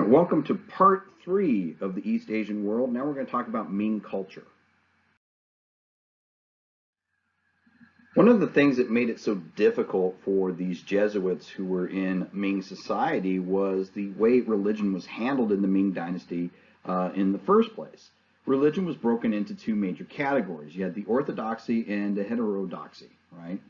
Welcome to part 3 of the East Asian world. Now we're going to talk about Ming culture. One of the things that made it so difficult for these Jesuits who were in Ming society was the way religion was handled in the Ming dynasty in the first place. Religion was broken into two major categories. You had the Orthodoxy and the Heterodoxy, right?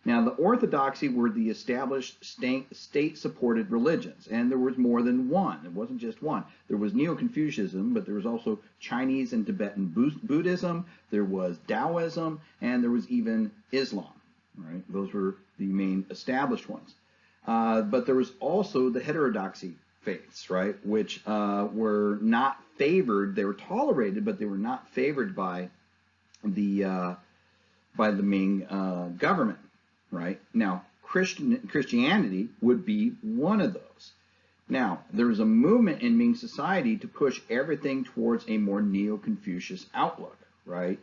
Now, the Orthodoxy were the established state-supported religions, and there was more than one. It wasn't just one. There was Neo-Confucianism, but there was also Chinese and Tibetan Buddhism, there was Taoism, and there was even Islam, right? Those were the main established ones. But there was also the heterodoxy faiths, right, which were not favored. They were tolerated, but they were not favored by the Ming government. Right? Now, Christianity would be one of those. Now, there was a movement in Ming society to push everything towards a more Neo-Confucius outlook, right?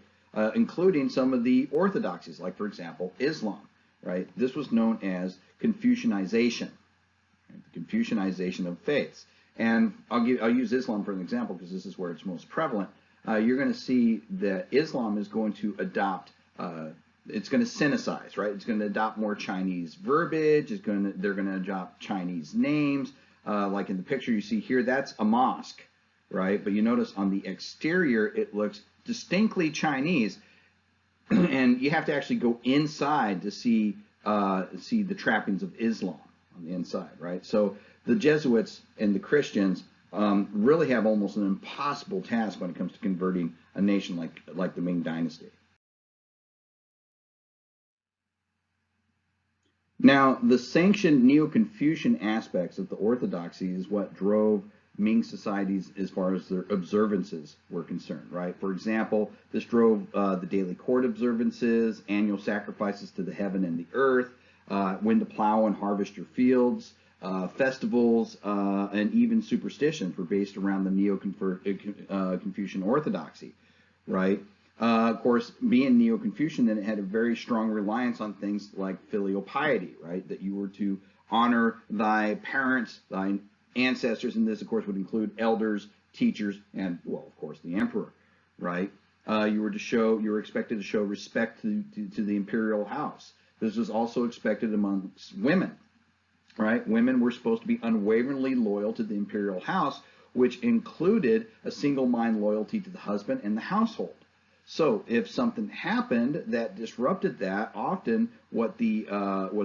Including some of the orthodoxies, like, for example, Islam, right? This was known as Confucianization, right? The Confucianization of faiths. And I'll use Islam for an example because this is where it's most prevalent. You're going to see that Islam is going to adopt it's going to Sinicize, right? It's going to adopt more Chinese verbiage. They're going to adopt Chinese names. Like in the picture you see here, that's a mosque, right? But you notice on the exterior, it looks distinctly Chinese. And you have to actually go inside to see the trappings of Islam on the inside, right? So the Jesuits and the Christians really have almost an impossible task when it comes to converting a nation like the Ming Dynasty. Now, the sanctioned Neo-Confucian aspects of the Orthodoxy is what drove Ming societies as far as their observances were concerned, right? For example, this drove the daily court observances, annual sacrifices to the heaven and the earth, when to plow and harvest your fields, festivals, and even superstitions were based around the Neo-Confucian Orthodoxy, right? Of course, being Neo-Confucian, then it had a very strong reliance on things like filial piety, right? That you were to honor thy parents, thy ancestors, and this, of course, would include elders, teachers, and, well, of course, the emperor, right? You were expected to show respect to the imperial house. This was also expected amongst women, right? Women were supposed to be unwaveringly loyal to the imperial house, which included a single-mind loyalty to the husband and the household. So if something happened that disrupted that, often what the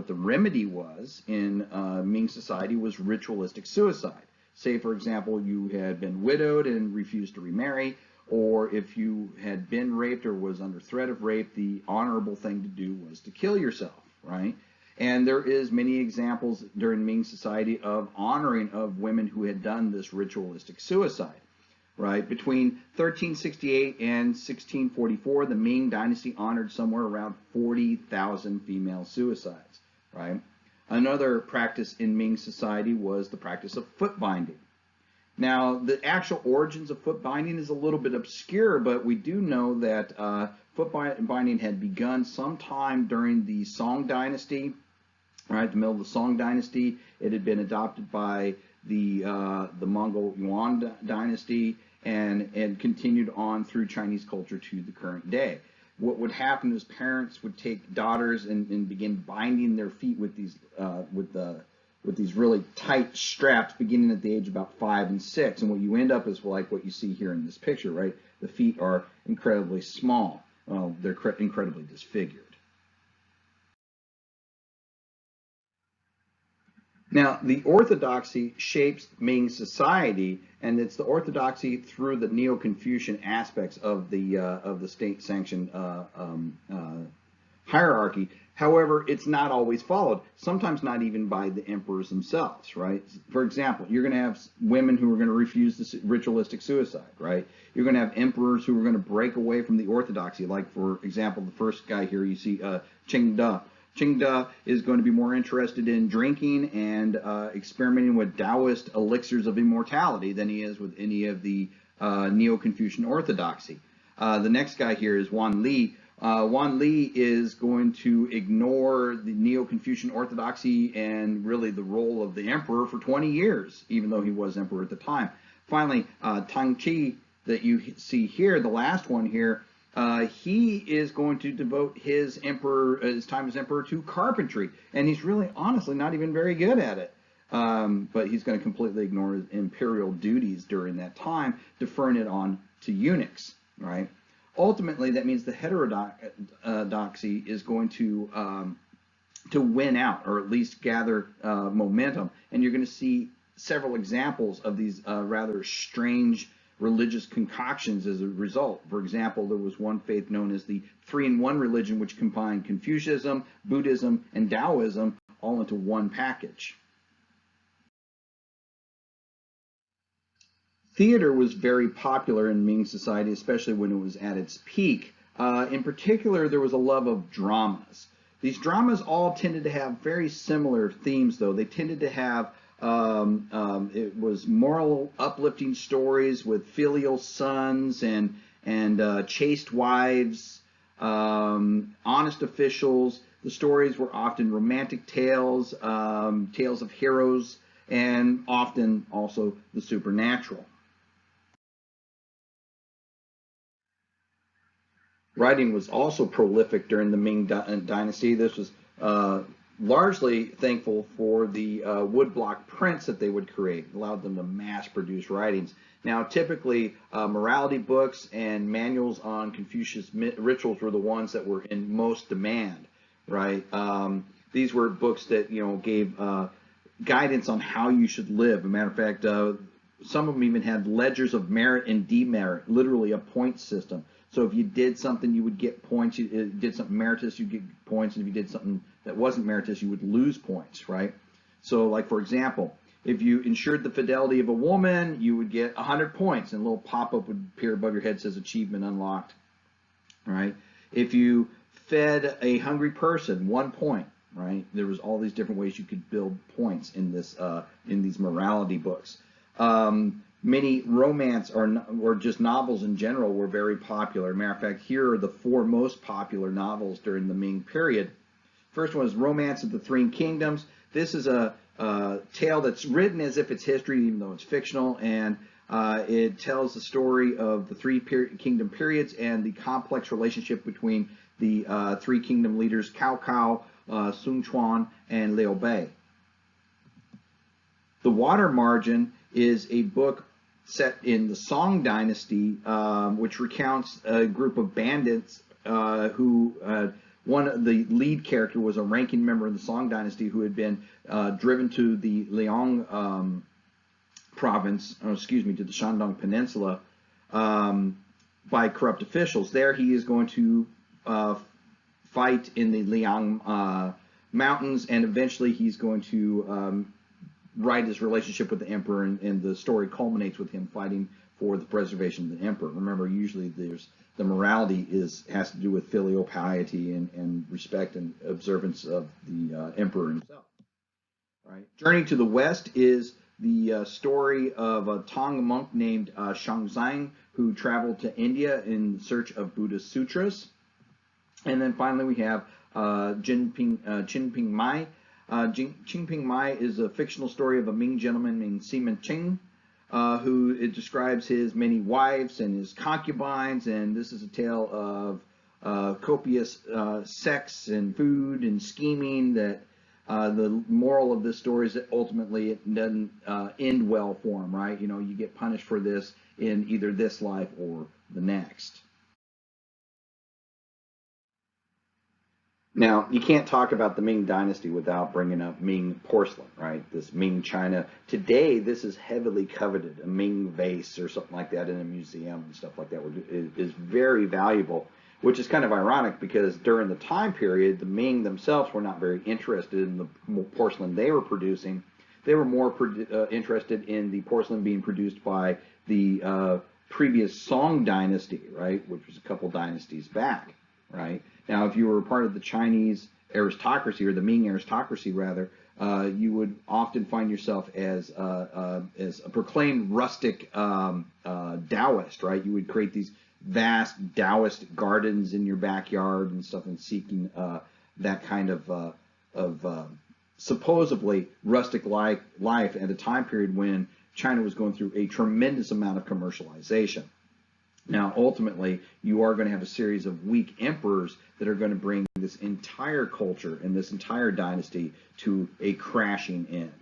remedy was in Ming society was ritualistic suicide. Say, for example, you had been widowed and refused to remarry, or if you had been raped or was under threat of rape, the honorable thing to do was to kill yourself, right? And there is many examples during Ming society of honoring of women who had done this ritualistic suicide. Right, between 1368 and 1644, the Ming dynasty honored somewhere around 40,000 female suicides. Right, another practice in Ming society was the practice of foot binding. Now, the actual origins of foot binding is a little bit obscure, but we do know that foot binding had begun sometime during the Song dynasty. Right, the middle of the Song dynasty. It had been adopted by the Mongol Yuan dynasty and continued on through Chinese culture to the current day. What would happen is parents would take daughters and begin binding their feet with these really tight straps beginning at the age of about 5 and 6. And what you end up is like what you see here in this picture, right? The feet are incredibly small. Well, they're incredibly disfigured. Now, the Orthodoxy shapes Ming society, and it's the Orthodoxy through the Neo-Confucian aspects of the state-sanctioned hierarchy. However, it's not always followed, sometimes not even by the emperors themselves, right? For example, you're going to have women who are going to refuse the ritualistic suicide, right? You're going to have emperors who are going to break away from the Orthodoxy, like, for example, the first guy here, you see Qingde. Qingde is going to be more interested in drinking and experimenting with Taoist elixirs of immortality than he is with any of the Neo-Confucian Orthodoxy. The next guy here is Wan Li. Wan Li is going to ignore the Neo-Confucian Orthodoxy and really the role of the emperor for 20 years, even though he was emperor at the time. Finally, Tang Chi, that you see here, the last one here, he is going to devote his time as emperor to carpentry, and he's really, honestly, not even very good at it. But he's going to completely ignore his imperial duties during that time, deferring it on to eunuchs, right? Ultimately, that means the heterodoxy is going to win out, or at least gather momentum, and you're going to see several examples of these rather strange religious concoctions as a result. For example, there was one faith known as the 3-in-1 religion, which combined Confucianism, Buddhism, and Taoism all into one package. Theater was very popular in Ming society, especially when it was at its peak. In particular, there was a love of dramas. These dramas all tended to have very similar themes, though. They tended to have, it was moral, uplifting stories with filial sons and chaste wives, honest officials. The stories were often romantic tales, tales of heroes, and often also the supernatural. Writing was also prolific during the Ming Dynasty. This was largely thankful for the woodblock prints that they would create. It allowed them to mass produce writings. Now, typically, morality books and manuals on Confucius rituals were the ones that were in most demand, right? These were books that, gave guidance on how you should live. As a matter of fact, some of them even had ledgers of merit and demerit, literally a point system. So if you did something, you would get points. You did something meritorious, you'd get points. And if you did something that wasn't meritorious, you would lose points, right? So, like, for example, if you ensured the fidelity of a woman, you would get 100 points, and a little pop-up would appear above your head that says achievement unlocked, right? If you fed a hungry person, 1 point, right? There was all these different ways you could build points in these morality books. Many romance or just novels in general were very popular. Matter of fact, here are the 4 most popular novels during the Ming period. First one is Romance of the Three Kingdoms. This is a tale that's written as if it's history, even though it's fictional, and it tells the story of the three kingdom periods and the complex relationship between the 3 kingdom leaders, Cao Cao, Sun Quan, and Liu Bei. The Water Margin is a book set in the Song Dynasty, which recounts a group of bandits who one of the lead character was a ranking member of the Song Dynasty who had been driven to the Liang province, to the Shandong Peninsula by corrupt officials. There he is going to fight in the Liang mountains, and eventually he's going to write his relationship with the emperor, and the story culminates with him fighting for the preservation of the emperor. Remember, usually the morality has to do with filial piety and respect and observance of the emperor himself. Right. Journey to the West is the story of a Tang monk named Shangzang who traveled to India in search of Buddhist sutras. And then finally we have Qinping Mai. Qinping Mai is a fictional story of a Ming gentleman named Sima Qing, who it describes his many wives and his concubines, and this is a tale of copious sex and food and scheming. That the moral of this story is that ultimately it doesn't end well for him, right? You get punished for this in either this life or the next. Now, you can't talk about the Ming Dynasty without bringing up Ming porcelain, right? This Ming china. Today, this is heavily coveted. A Ming vase or something like that in a museum and stuff like that is very valuable, which is kind of ironic because during the time period, the Ming themselves were not very interested in the porcelain they were producing. They were more interested in the porcelain being produced by the previous Song Dynasty, right, which was a couple dynasties back, right? Now, if you were part of the Chinese aristocracy, or the Ming aristocracy rather, you would often find yourself as a proclaimed rustic Taoist, right? You would create these vast Taoist gardens in your backyard and stuff, and seeking that kind of supposedly rustic life at a time period when China was going through a tremendous amount of commercialization. Now, ultimately, you are going to have a series of weak emperors that are going to bring this entire culture and this entire dynasty to a crashing end.